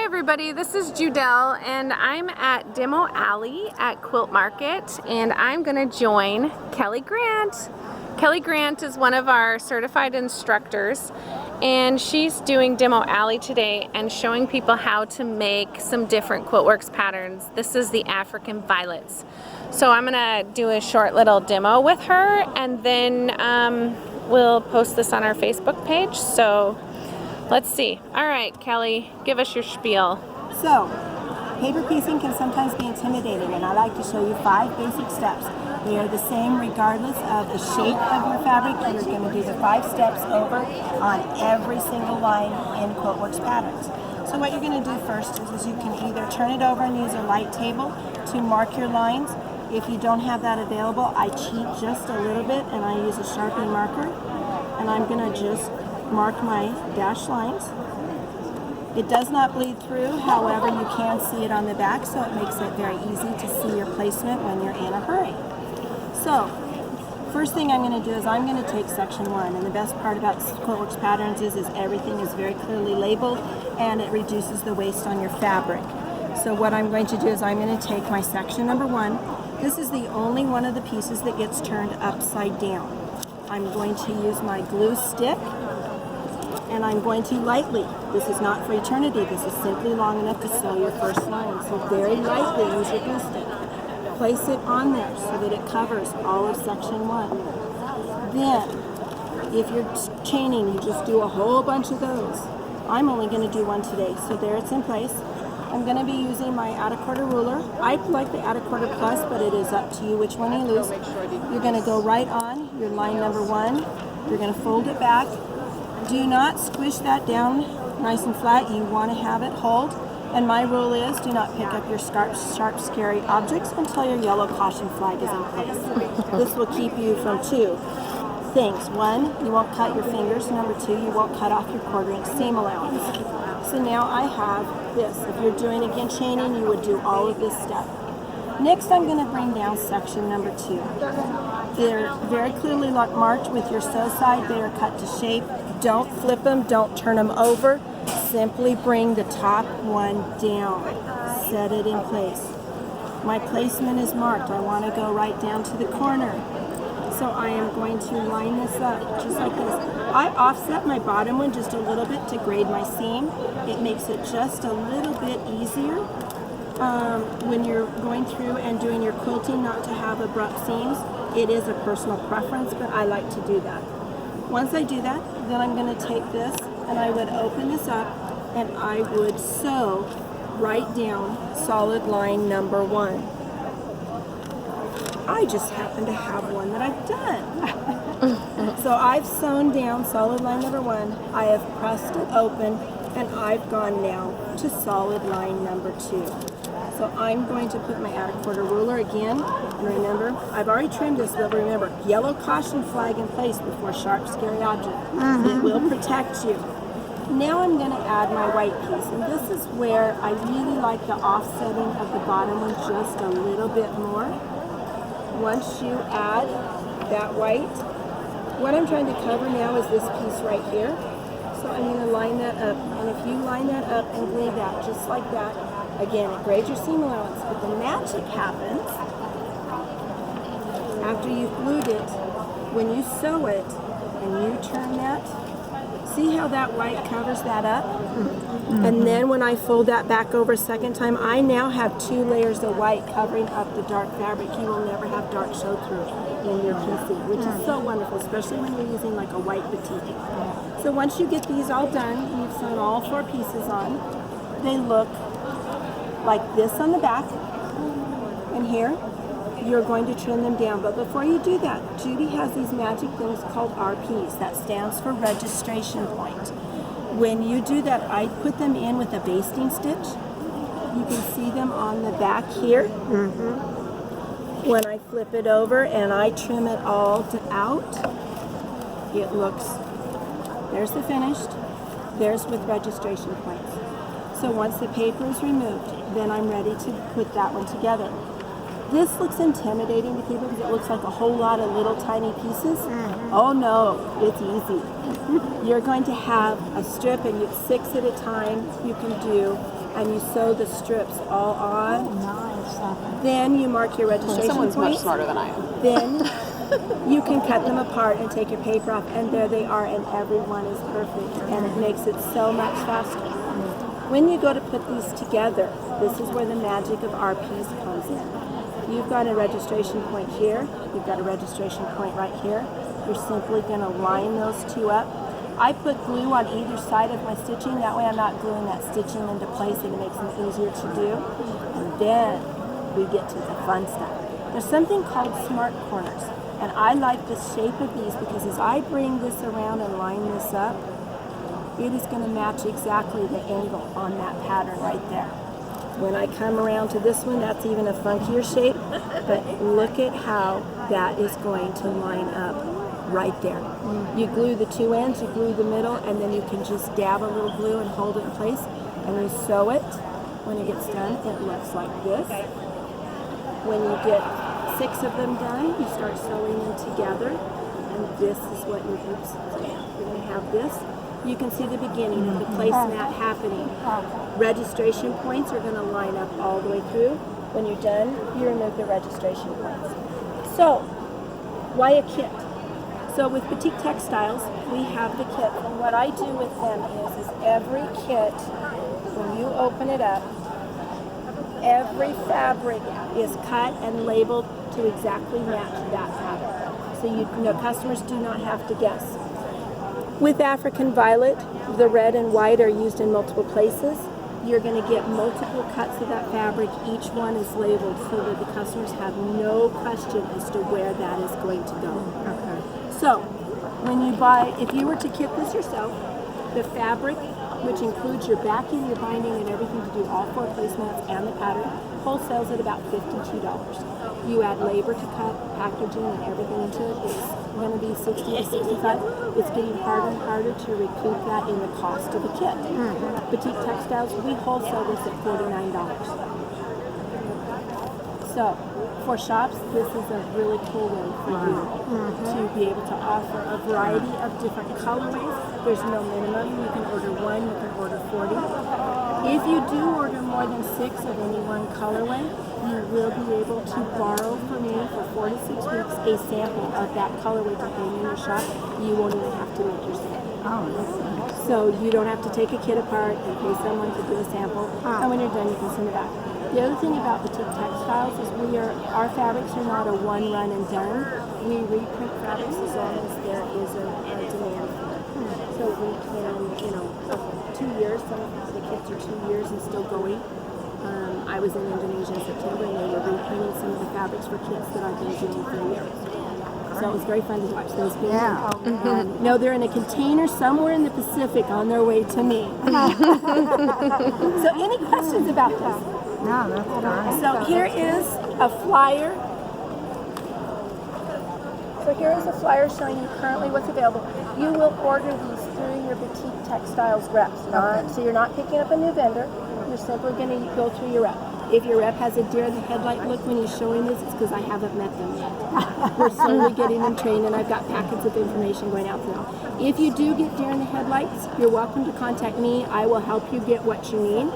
everybody, this is Judelle and I'm at Demo Alley at Quilt Market and I'm going to join Kelly Grant. Kelly Grant is one of our certified instructors and she's doing Demo Alley today and showing people how to make some different Quiltworx patterns. This is the African Violets. So I'm going to do a short little demo with her and then we'll post this on our Facebook page. So let's see. All right, Kelly, give us your spiel. So, paper piecing can sometimes be intimidating, and I like to show you 5 basic steps. They are the same regardless of the shape of your fabric. You're going to do the 5 steps over on every single line in Quiltworx patterns. So what you're going to do first is you can either turn it over and use a light table to mark your lines. If you don't have that available, I cheat just a little bit and I use a Sharpie marker, and I'm going to just mark my dashed lines. It does not bleed through, however you can see it on the back, so it makes it very easy to see your placement when you're in a hurry. So, first thing I'm going to do is I'm going to take section 1, and the best part about Quiltworx patterns is everything is very clearly labeled and it reduces the waste on your fabric. So what I'm going to do is I'm going to take my section number 1. This is the only one of the pieces that gets turned upside down. I'm going to use my glue stick and I'm going to lightly, this is not for eternity, this is simply long enough to sew your first line. So very lightly use your glue stick. Place it on there so that it covers all of section 1. Then, if you're chaining, you just do a whole bunch of those. I'm only going to do one today, so there it's in place. I'm going to be using my 1/4 ruler. I like the 1/4 plus, but it is up to you which one you use. You're going to go right on your line number 1. You're going to fold it back. Do not squish that down nice and flat. You want to have it hold. And my rule is do not pick up your sharp, scary objects until your yellow caution flag is in place. This will keep you from 2 things. 1, you won't cut your fingers. Number 2, you won't cut off your 1/4-inch seam allowance. So now I have this. If you're doing again chaining, you would do all of this stuff. Next, I'm going to bring down section number 2. They're very clearly marked with your sew side. They are cut to shape. Don't flip them. Don't turn them over. Simply bring the top one down. Set it in place. My placement is marked. I want to go right down to the corner. So I am going to line this up just like this. I offset my bottom one just a little bit to grade my seam. It makes it just a little bit easier when you're going through and doing your quilting not to have abrupt seams. It is a personal preference, but I like to do that. Once I do that, then I'm going to take this and I would open this up and I would sew right down solid line number 1. I just happen to have one that I've done. So I've sewn down solid line number 1. I have pressed it open and I've gone now to solid line number 2. So I'm going to put my 1/4 ruler again, and remember, I've already trimmed this, but remember, yellow caution flag in place before sharp, scary object. It will protect you. Now I'm going to add my white piece, and this is where I really like the offsetting of the bottom one just a little bit more. Once you add that white, what I'm trying to cover now is this piece right here. So I'm going to line that up, and if you line that up and glue that just like that, again, it grades your seam allowance, but the magic happens after you've glued it. When you sew it and you turn that, see how that white covers that up? And then when I fold that back over a second time, I now have 2 layers of white covering up the dark fabric. You will never have dark show through in your PC, which is so wonderful, especially when you're using like a white batik. So once you get these all done, you've sewn all 4 pieces on, they look like this on the back, and here you're going to trim them down. But before you do that, Judy has these magic things called RPs. That stands for registration point. When you do that, I put them in with a basting stitch. You can see them on the back here. When I flip it over and I trim it all out, it looks, there's the finished, there's with registration points. So once the paper is removed, then I'm ready to put that one together. This looks intimidating to people because it looks like a whole lot of little tiny pieces. Oh no, it's easy. You're going to have a strip and you 6 at a time. You can do and you sew the strips all on. Nice. Then you mark your registration Someone's much points. smarter than I am. Then you can cut them apart and take your paper off, and there they are, and everyone is perfect, and it makes it so much faster. When you go to put these together, this is where the magic of our piece comes in. You've got a registration point here, you've got a registration point right here. You're simply going to line those two up. I put glue on either side of my stitching, that way I'm not gluing that stitching into place and it makes them easier to do. And then we get to the fun stuff. There's something called smart corners, and I like the shape of these because as I bring this around and line this up, it is going to match exactly the angle on that pattern right there. When I come around to this one, that's even a funkier shape, but look at how that is going to line up right there. You glue the two ends, you glue the middle, and then you can just dab a little glue and hold it in place, and you sew it. When it gets done, it looks like this. When you get 6 of them done, you start sewing them together, and this is what your groups do. You're going to have this. You can see the beginning of the placemat happening. Registration points are going to line up all the way through. When you're done, you remove the registration points. So, why a kit? So with Batik Textiles, we have the kit, and what I do with them is every kit, when you open it up, every fabric is cut and labeled to exactly match that pattern. So you know, customers do not have to guess. With African Violet, the red and white are used in multiple places. You're going to get multiple cuts of that fabric. Each one is labeled so that the customers have no question as to where that is going to go. Okay. So, when you buy, if you were to kit this yourself, the fabric, which includes your backing, your binding, and everything to do all 4 placemats and the pattern, wholesales at about $52. You add labor to cut, packaging, and everything into it. It's going to be $60 to $65. It's getting harder and harder to recoup that in the cost of a kit. Batik Textiles, we wholesale this at $49. So, for shops, this is a really cool way for you to be able to offer a variety of different colorways. There's no minimum. You can order 1, you can order 40. If you do order more than 6 of any one colorway, you will be able to borrow from me for 4 to 6 weeks a sample of that colorway to hang in your shop. You won't even have to make your sample. Oh, that's nice. So you don't have to take a kit apart and pay someone to do a sample. And when you're done, you can send it back. The other thing about Batik Textiles is our fabrics are not a one run and done. We reprint fabrics as long as there is a demand for it. So we can, 2 years, some of the kits are 2 years and still going. I was in Indonesia in September and they were reprinting some of the fabrics for kits that I've been doing for years. So it was very fun to watch those being made. No, they're in a container somewhere in the Pacific on their way to me. So any questions about this? No, that's great. So here is a flyer. So here is a flyer showing you currently what's available. You will order these through your Batik Textiles reps. So you're not picking up a new vendor. You're simply going to go through your rep. If your rep has a deer in the headlight look when he's showing this, it's because I haven't met them yet. We're slowly getting them trained, and I've got packets of information going out to them. If you do get deer in the headlights, you're welcome to contact me. I will help you get what you need.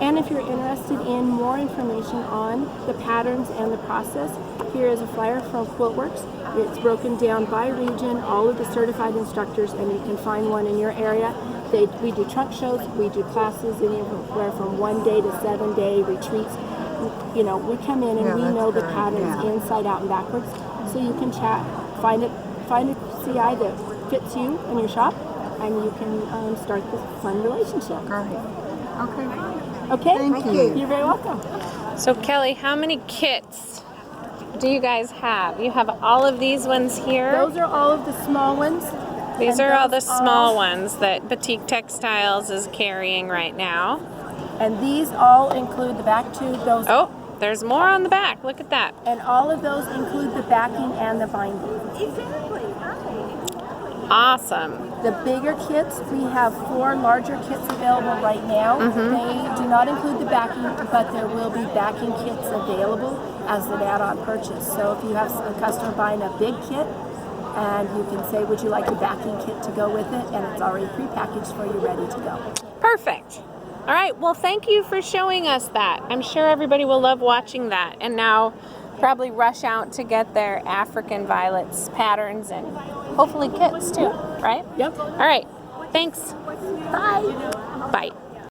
And if you're interested in more information on the patterns and the process, here is a flyer from Quiltworx. It's broken down by region, all of the certified instructors, and you can find one in your area. We do trunk shows, we do classes anywhere from 1 day to 7-day retreats. We come in and we know the patterns inside out and backwards. So you can chat, find a CI that fits you in your shop, and you can start this fun relationship. Great. Okay. Okay? Thank you. You're very welcome. So Kelly, how many kits do you guys have? You have all of these ones here? Those are all of the small ones. These are all the small ones that Batik Textiles is carrying right now. And these all include the back tube, those. Oh, there's more on the back. Look at that. And all of those include the backing and the binding. Exactly. Awesome. The bigger kits, we have 4 larger kits available right now. They do not include the backing, but there will be backing kits available as an add-on purchase. So if you have a customer buying a big kit, and you can say, would you like a backing kit to go with it? And it's already prepackaged for you, ready to go. Perfect. All right, well, thank you for showing us that. I'm sure everybody will love watching that, and now probably rush out to get their African violets patterns and hopefully kits too, right? Yep. All right, thanks. Bye. Bye.